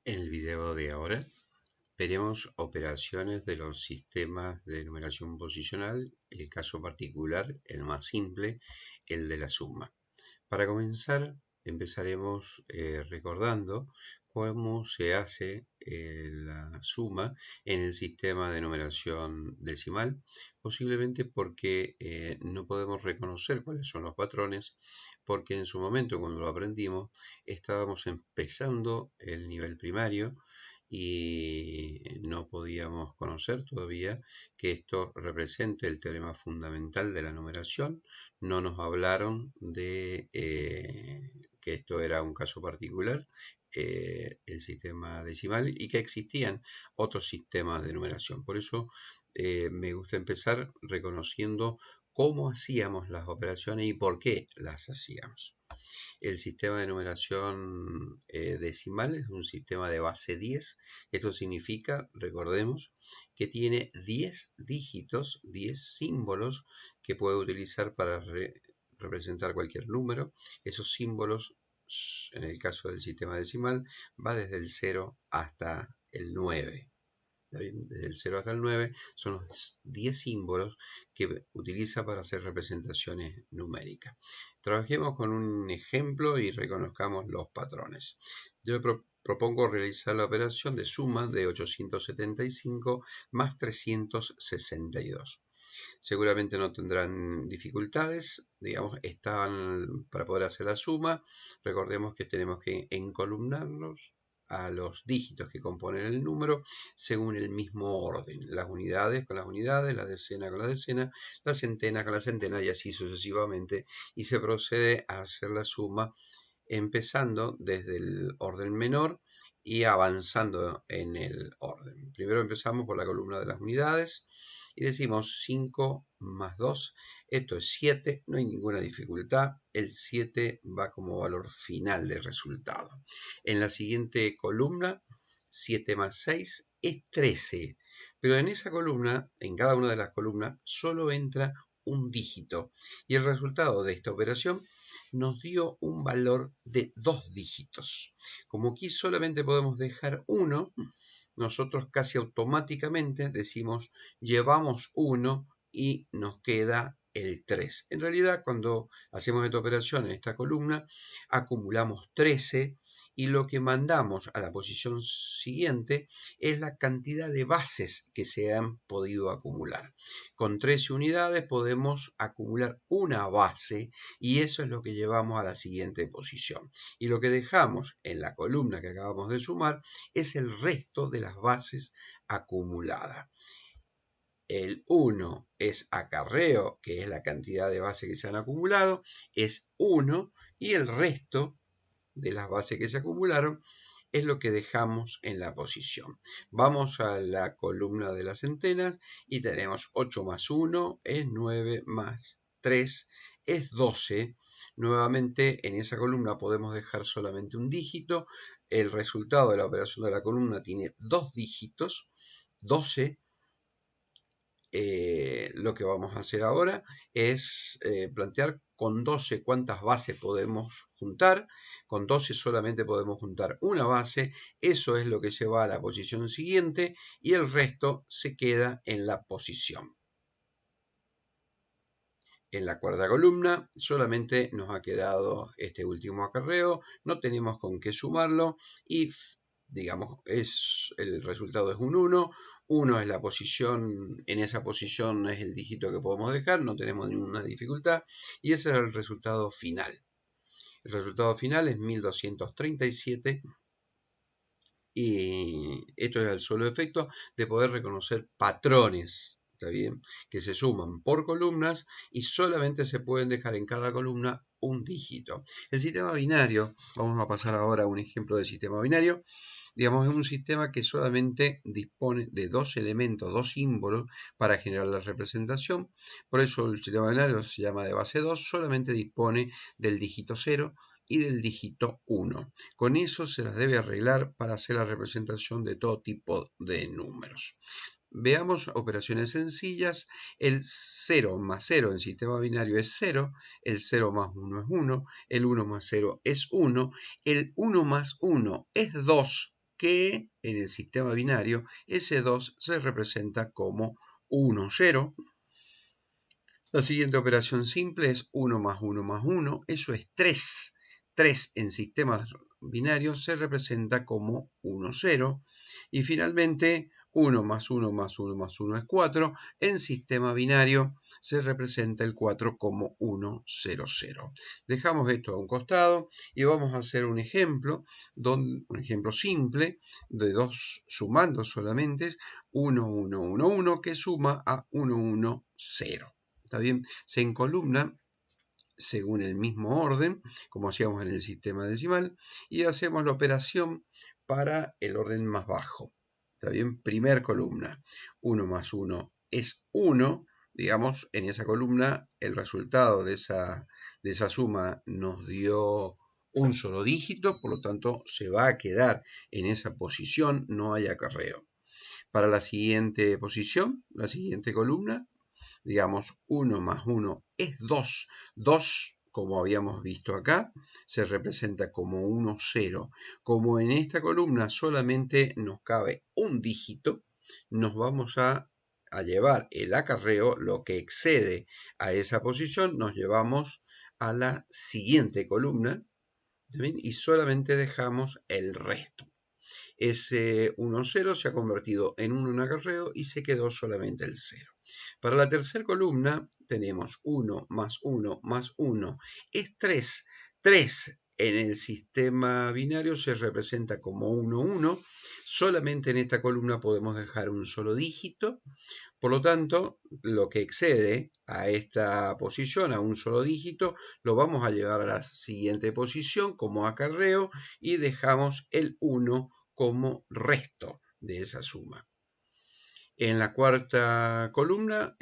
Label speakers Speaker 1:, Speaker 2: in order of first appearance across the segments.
Speaker 1: En el video de ahora veremos operaciones de los sistemas de numeración posicional, el caso particular, el más simple, el de la suma. Para comenzar, empezaremos recordando cómo se hace la suma en el sistema de numeración decimal, posiblemente porque no podemos reconocer cuáles son los patrones, porque en su momento cuando lo aprendimos estábamos empezando el nivel primario y no podíamos conocer todavía que esto represente el teorema fundamental de la numeración. No nos hablaron de que esto era un caso particular, el sistema decimal, y que existían otros sistemas de numeración. Por eso me gusta empezar reconociendo cómo hacíamos las operaciones y por qué las hacíamos. El sistema de numeración decimal es un sistema de base 10. Esto significa, recordemos, que tiene 10 dígitos, 10 símbolos que puede utilizar para representar cualquier número. Esos símbolos, en el caso del sistema decimal, va desde el 0 hasta el 9. Desde el 0 hasta el 9 son los 10 símbolos que utiliza para hacer representaciones numéricas. Trabajemos con un ejemplo y reconozcamos los patrones. Yo propongo realizar la operación de suma de 875 más 362. Seguramente no tendrán dificultades, digamos, están para poder hacer la suma. Recordemos que tenemos que encolumnarlos a los dígitos que componen el número según el mismo orden. Las unidades con las unidades, la decena con la decena, la centena con la centena y así sucesivamente. Y se procede a hacer la suma empezando desde el orden menor y avanzando en el orden. Primero empezamos por la columna de las unidades y decimos 5 más 2, esto es 7, no hay ninguna dificultad, el 7 va como valor final del resultado. En la siguiente columna, 7 más 6 es 13, pero en esa columna, en cada una de las columnas, solo entra un dígito y el resultado de esta operación nos dio un valor de 2 dígitos. Como aquí solamente podemos dejar 1, nosotros casi automáticamente decimos llevamos 1 y nos queda el 3. En realidad, cuando hacemos esta operación en esta columna, acumulamos 13 y lo que mandamos a la posición siguiente es la cantidad de bases que se han podido acumular. Con 13 unidades podemos acumular una base y eso es lo que llevamos a la siguiente posición. Y lo que dejamos en la columna que acabamos de sumar es el resto de las bases acumuladas. El 1 es acarreo, que es la cantidad de bases que se han acumulado, es 1 y el resto de las bases que se acumularon es lo que dejamos en la posición. Vamos a la columna de las centenas y tenemos 8 más 1 es 9 más 3 es 12. Nuevamente en esa columna podemos dejar solamente un dígito. El resultado de la operación de la columna tiene 2 dígitos, 12. Lo que vamos a hacer ahora es plantear con 12 cuántas bases podemos juntar. Con 12 solamente podemos juntar una base. Eso es lo que se va a la posición siguiente y el resto se queda en la posición. En la cuarta columna solamente nos ha quedado este último acarreo. No tenemos con qué sumarlo y digamos, el resultado es un 1. 1 es la posición, en esa posición es el dígito que podemos dejar, no tenemos ninguna dificultad. Y ese es el resultado final. El resultado final es 1237. Y esto es el solo efecto de poder reconocer patrones, ¿está bien? Que se suman por columnas y solamente se pueden dejar en cada columna un dígito. El sistema binario, vamos a pasar ahora a un ejemplo de sistema binario. Digamos, es un sistema que solamente dispone de 2 elementos, 2 símbolos para generar la representación. Por eso el sistema binario se llama de base 2, solamente dispone del dígito 0 y del dígito 1. Con eso se las debe arreglar para hacer la representación de todo tipo de números. Veamos operaciones sencillas. El 0 más 0 en sistema binario es 0, el 0 más 1 es 1, el 1 más 0 es 1, el 1 más 1 es 2, que en el sistema binario ese 2 se representa como 1, 0. La siguiente operación simple es 1 más 1 más 1, eso es 3. 3 en sistemas binarios se representa como 1, 0. Y finalmente 1 más 1 más 1 más 1 es 4. En sistema binario se representa el 4 como 1, 0, 0. Dejamos esto a un costado y vamos a hacer un ejemplo simple de dos sumandos solamente, 1, 1, 1, 1, que suma a 1, 1, 0. ¿Está bien? Se encolumna según el mismo orden, como hacíamos en el sistema decimal, y hacemos la operación para el orden más bajo. ¿Está bien? Primer columna, 1 más 1 es 1. Digamos, en esa columna el resultado de esa suma nos dio un solo dígito, por lo tanto se va a quedar en esa posición, no hay acarreo. Para la siguiente posición, la siguiente columna, digamos 1 más 1 es 2. 2, como habíamos visto acá, se representa como 1, 0. Como en esta columna solamente nos cabe un dígito, nos vamos a llevar el acarreo, lo que excede a esa posición, nos llevamos a la siguiente columna, ¿bien? Y solamente dejamos el resto. Ese 1, 0 se ha convertido en 1 en acarreo y se quedó solamente el 0. Para la tercera columna tenemos 1 más 1 más 1 es 3. 3 en el sistema binario se representa como 1, 1. Solamente en esta columna podemos dejar un solo dígito. Por lo tanto, lo que excede a esta posición, a un solo dígito, lo vamos a llevar a la siguiente posición como acarreo y dejamos el 1 como resto de esa suma. En la cuarta columna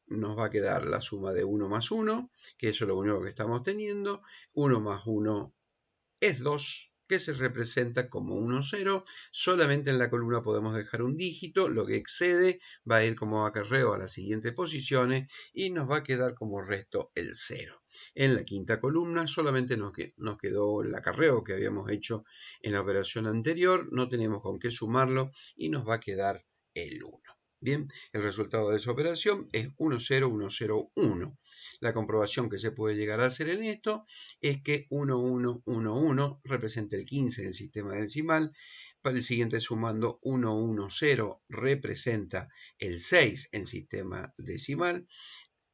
Speaker 1: nos va a quedar la suma de 1 más 1, que eso es lo único que estamos teniendo. 1 más 1 es 2, que se representa como 1, 0. Solamente en la columna podemos dejar un dígito, lo que excede va a ir como acarreo a las siguientes posiciones y nos va a quedar como resto el 0. En la quinta columna solamente nos quedó el acarreo que habíamos hecho en la operación anterior, no tenemos con qué sumarlo y nos va a quedar el 1. Bien, el resultado de esa operación es 1, 0, 1, 0, 1. La comprobación que se puede llegar a hacer en esto es que 1, 1, 1, 1 representa el 15 en el sistema decimal. Para el siguiente sumando 1, 1, 0 representa el 6 en sistema decimal.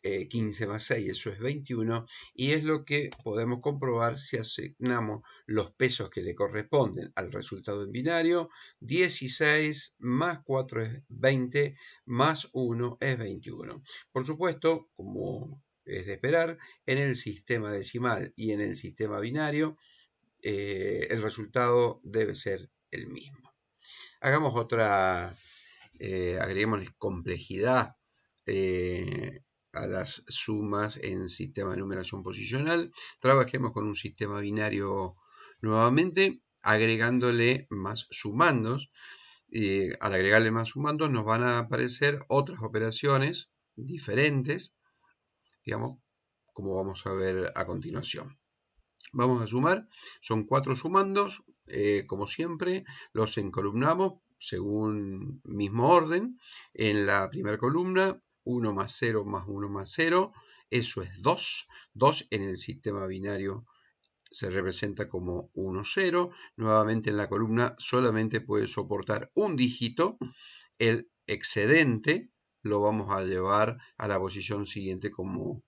Speaker 1: 15 más 6, eso es 21, y es lo que podemos comprobar si asignamos los pesos que le corresponden al resultado en binario. 16 más 4 es 20, más 1 es 21. Por supuesto, como es de esperar, en el sistema decimal y en el sistema binario, el resultado debe ser el mismo. Hagamos otra, agreguémosle complejidad a las sumas en sistema de numeración posicional. Trabajemos con un sistema binario nuevamente, agregándole más sumandos. Al agregarle más sumandos nos van a aparecer otras operaciones diferentes, digamos, como vamos a ver a continuación. Vamos a sumar, son 4 sumandos, como siempre, los encolumnamos según mismo orden. En la primera columna, 1 más 0 más 1 más 0, eso es 2. 2 en el sistema binario se representa como 1, 0. Nuevamente en la columna solamente puede soportar un dígito. El excedente lo vamos a llevar a la posición siguiente como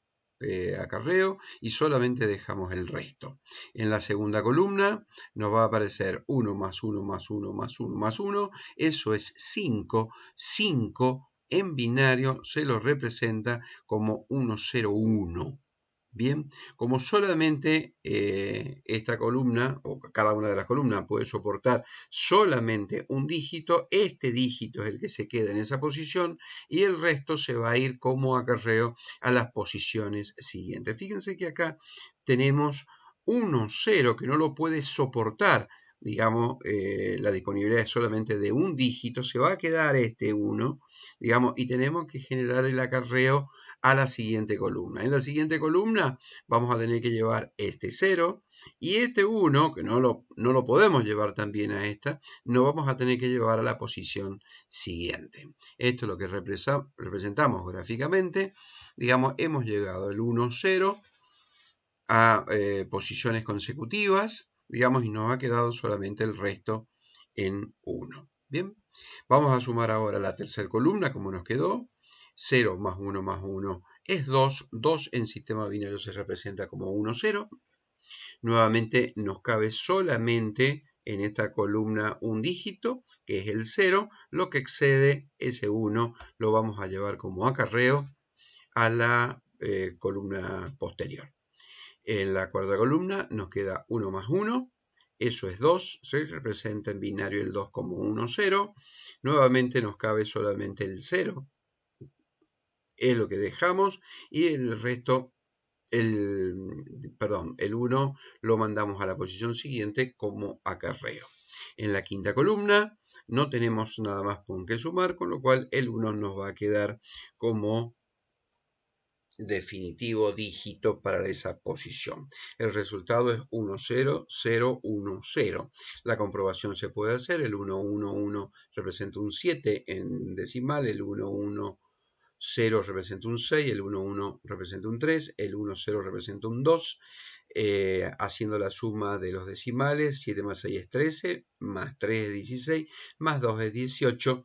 Speaker 1: acarreo y solamente dejamos el resto. En la segunda columna nos va a aparecer 1 más 1 más 1 más 1 más 1, eso es 5. 5 en binario se lo representa como 1, 0, 1. Bien, como solamente esta columna, o cada una de las columnas puede soportar solamente un dígito, este dígito es el que se queda en esa posición y el resto se va a ir como acarreo a las posiciones siguientes. Fíjense que acá tenemos 1, 0 que no lo puede soportar digamos, la disponibilidad es solamente de un dígito, se va a quedar este 1, digamos, y tenemos que generar el acarreo a la siguiente columna. En la siguiente columna vamos a tener que llevar este 0 y este 1, que no lo podemos llevar también a esta, no vamos a tener que llevar a la posición siguiente. Esto es lo que representamos gráficamente. Digamos, hemos llegado al 1, 0 a posiciones consecutivas, digamos, y nos ha quedado solamente el resto en 1. Bien, vamos a sumar ahora la tercera columna, como nos quedó. 0 más 1 más 1 es 2. 2 en sistema binario se representa como 1, 0. Nuevamente nos cabe solamente en esta columna un dígito, que es el 0. Lo que excede ese 1 lo vamos a llevar como acarreo a la columna posterior. En la cuarta columna nos queda 1 más 1, eso es 2, se representa en binario el 2 como 1, 0. Nuevamente nos cabe solamente el 0, es lo que dejamos, y el resto, el 1 lo mandamos a la posición siguiente como acarreo. En la quinta columna no tenemos nada más con que sumar, con lo cual el 1 nos va a quedar como definitivo dígito para esa posición. El resultado es 1, 0, 0, 1, 0. La comprobación se puede hacer. El 1, 1, 1 representa un 7 en decimal. El 1, 1, 0 representa un 6. El 1, 1 representa un 3. El 1, 0 representa un 2. Haciendo la suma de los decimales, 7 más 6 es 13, más 3 es 16, más 2 es 18.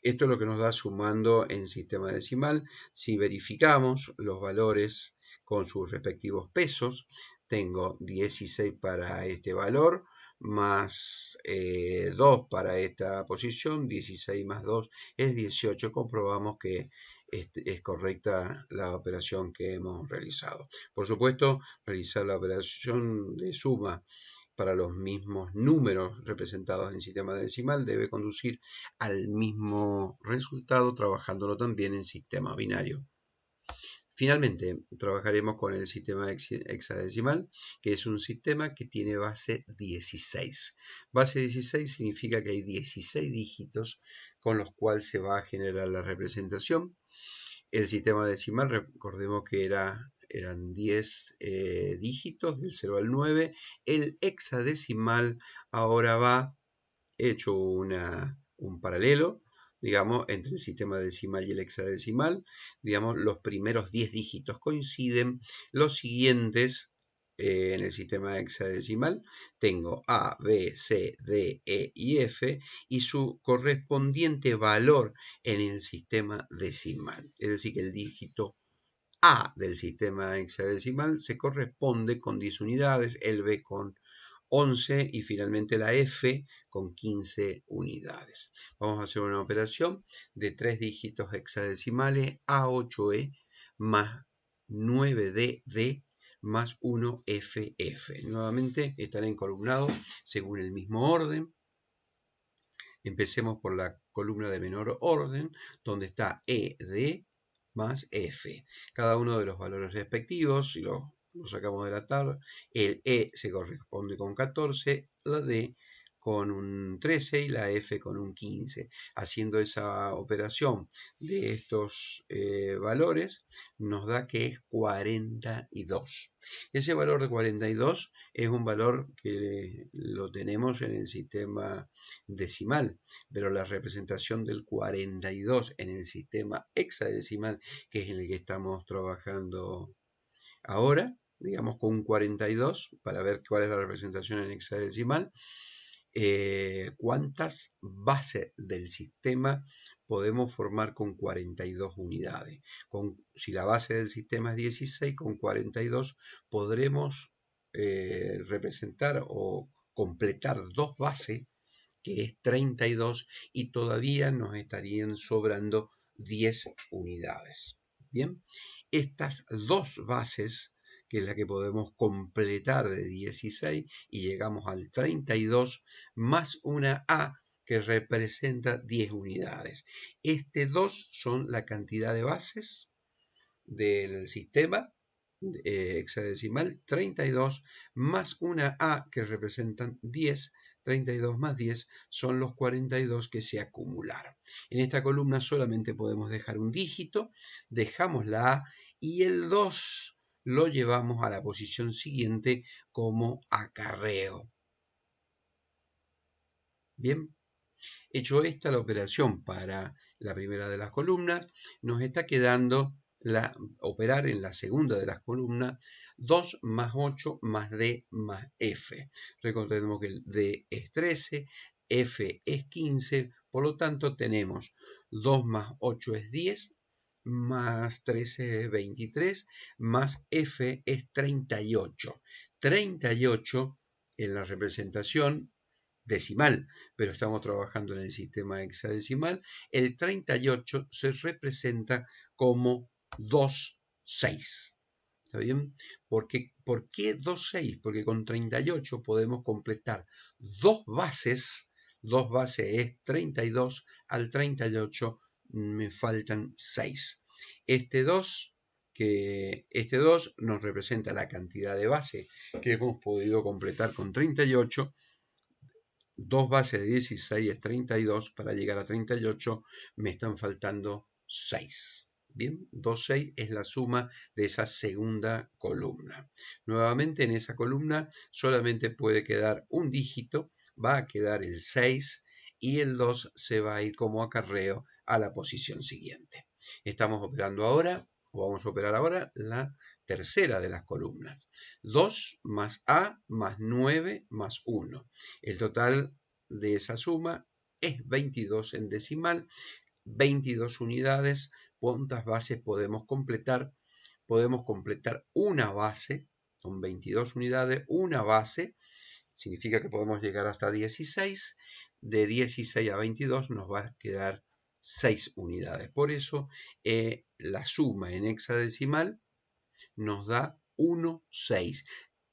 Speaker 1: Esto es lo que nos da sumando en sistema decimal. Si verificamos los valores con sus respectivos pesos, tengo 16 para este valor, más 2 para esta posición, 16 más 2 es 18. Comprobamos que es correcta la operación que hemos realizado. Por supuesto, realizar la operación de suma para los mismos números representados en sistema decimal debe conducir al mismo resultado trabajándolo también en sistema binario. Finalmente, trabajaremos con el sistema hexadecimal, que es un sistema que tiene base 16. Base 16 significa que hay 16 dígitos con los cuales se va a generar la representación. El sistema decimal, recordemos que eran 10 dígitos, del 0 al 9. El hexadecimal ahora va hecho un paralelo, digamos, entre el sistema decimal y el hexadecimal. Digamos, los primeros 10 dígitos coinciden. Los siguientes en el sistema hexadecimal tengo A, B, C, D, E y F y su correspondiente valor en el sistema decimal. Es decir, que el dígito A del sistema hexadecimal se corresponde con 10 unidades, el B con 11 y finalmente la F con 15 unidades. Vamos a hacer una operación de 3 dígitos hexadecimales A8E más 9DD más 1FF. Nuevamente están encolumnados según el mismo orden. Empecemos por la columna de menor orden, donde está ED más F. Cada uno de los valores respectivos, si lo sacamos de la tabla, el E se corresponde con 14, la D con un 13 y la F con un 15. Haciendo esa operación de estos valores nos da que es 42. Ese valor de 42 es un valor que lo tenemos en el sistema decimal, pero la representación del 42 en el sistema hexadecimal, que es en el que estamos trabajando ahora, digamos con un 42, para ver cuál es la representación en hexadecimal, cuántas bases del sistema podemos formar con 42 unidades. Si la base del sistema es 16, con 42 podremos representar o completar dos bases, que es 32, y todavía nos estarían sobrando 10 unidades. Bien, estas dos bases, que es la que podemos completar de 16 y llegamos al 32, más una A que representa 10 unidades. Este 2 son la cantidad de bases del sistema hexadecimal 32 más una A que representan 10, 32 más 10 son los 42 que se acumularon. En esta columna solamente podemos dejar un dígito, dejamos la A y el 2 lo llevamos a la posición siguiente como acarreo. Bien, hecho esta la operación para la primera de las columnas, nos está quedando operar en la segunda de las columnas 2 más 8 más D más F. Recordemos que el D es 13, F es 15, por lo tanto tenemos 2 más 8 es 10, más 13 es 23, más F es 38. 38 en la representación decimal, pero estamos trabajando en el sistema hexadecimal, el 38 se representa como 2,6. ¿Está bien? ¿Por qué 2,6? Porque con 38 podemos completar dos bases es 32, al 38 me faltan 6. Este 2 nos representa la cantidad de base que hemos podido completar con 38. Dos bases de 16 es 32, para llegar a 38 me están faltando 6. Bien, 2,6 es la suma de esa segunda columna. Nuevamente en esa columna solamente puede quedar un dígito, va a quedar el 6 y el 2 se va a ir como acarreo a la posición siguiente. Estamos operando ahora, o vamos a operar ahora, la tercera de las columnas. 2 más A más 9 más 1. El total de esa suma es 22 en decimal, 22 unidades. ¿Cuántas bases podemos completar? Podemos completar una base, con 22 unidades, una base, significa que podemos llegar hasta 16. De 16 a 22 nos va a quedar 6 unidades. Por eso la suma en hexadecimal nos da 1,6.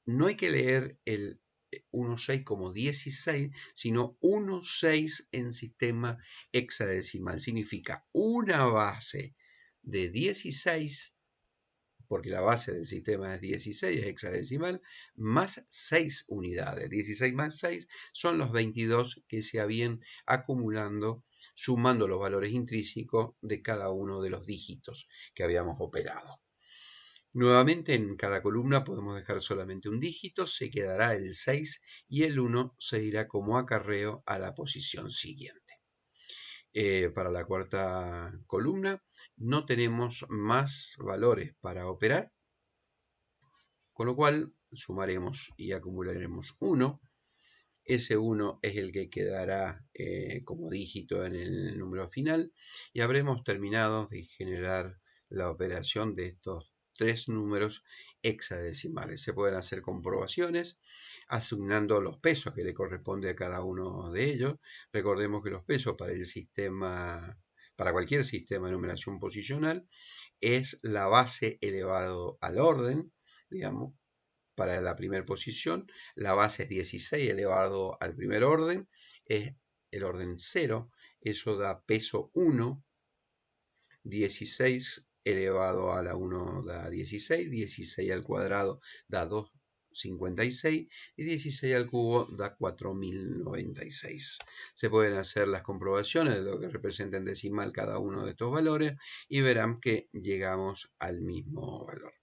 Speaker 1: No hay que leer el 1,6 como 16, sino 1,6 en sistema hexadecimal. Significa una base de 16, porque la base del sistema es 16, es hexadecimal, más 6 unidades. 16 más 6 son los 22 que se habían acumulando, sumando los valores intrínsecos de cada uno de los dígitos que habíamos operado. Nuevamente en cada columna podemos dejar solamente un dígito, se quedará el 6 y el 1 se irá como acarreo a la posición siguiente. Para la cuarta columna no tenemos más valores para operar, con lo cual sumaremos y acumularemos 1. Ese 1 es el que quedará como dígito en el número final y habremos terminado de generar la operación de estos 3 números hexadecimales. Se pueden hacer comprobaciones asignando los pesos que le corresponde a cada uno de ellos. Recordemos que los pesos para cualquier sistema de numeración posicional es la base elevado al orden, digamos. Para la primera posición, la base es 16 elevado al primer orden, es el orden 0, eso da peso 1, 16 elevado a la 1 da 16, 16 al cuadrado da 2,56 y 16 al cubo da 4.096. Se pueden hacer las comprobaciones de lo que representa en decimal cada uno de estos valores y verán que llegamos al mismo valor.